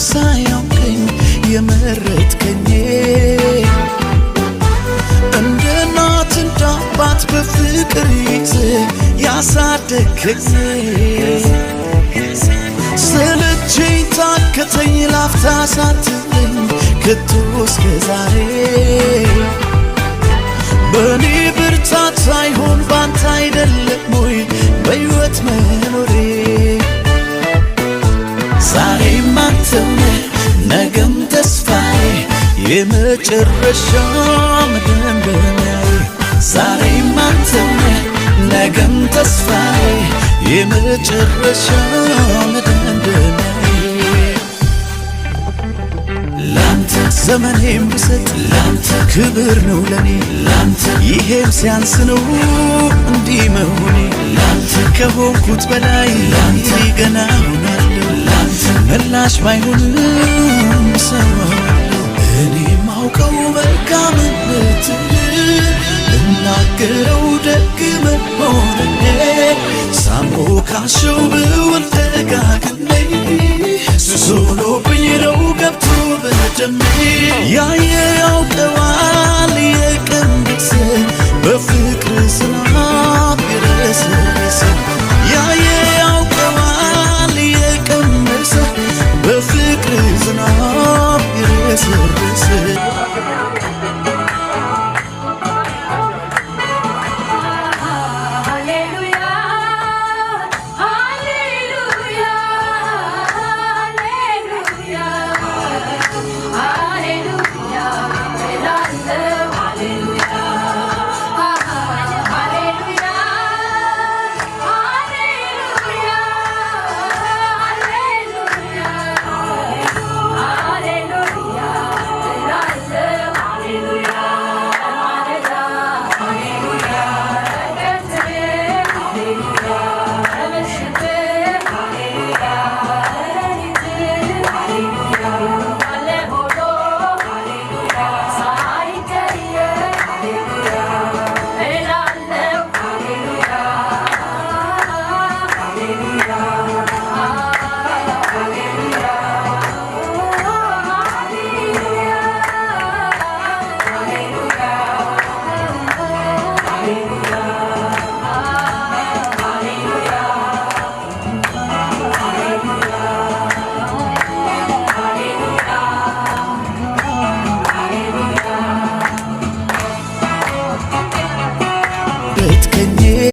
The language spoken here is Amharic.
ሳያውቀኝ የመረጥከኝ እንደ እናት እንደ አባት በፍቅር ይዘህ ያሳደግከኝ ሰለቸኝ ታከተኝ ላፍታ ሳትለኝ ከቶ እስከ ዛሬ በኔ ብርታት ሳይሆን ባንተ አይደለም ወይ በሕይወት መኖሬ ዛሬም አንተው ነህ ነገም ተስፋዬ የመጨረሻ መደምደሚያዬ ዛሬም አንተው ነህ ነገም ተስፋዬ የመጨረሻ መደምደሚያዬ ላንተ ዘመኔም ብሰጥ ላንተ ክብር ነው ለኔ ላንተ ይሄም ሲያንስ ነው እንዲህ መሆኔ ላንተ ከሆንኩት በላይ ላንተ ገና ሆናለሁ ላንተ ምላሽ ባይሆንም ሰዋለሁ እኔ ማውቀው መልካምነትህን እናገረው ደግ መሆንን ሳሞካሸው ብውል ደጋግሜ ሱስ ሆኖብኝ ነው ገብቶ በደሜ ያየ ያውቀዋል የቀን ድግስ በፍቅር ዝናብ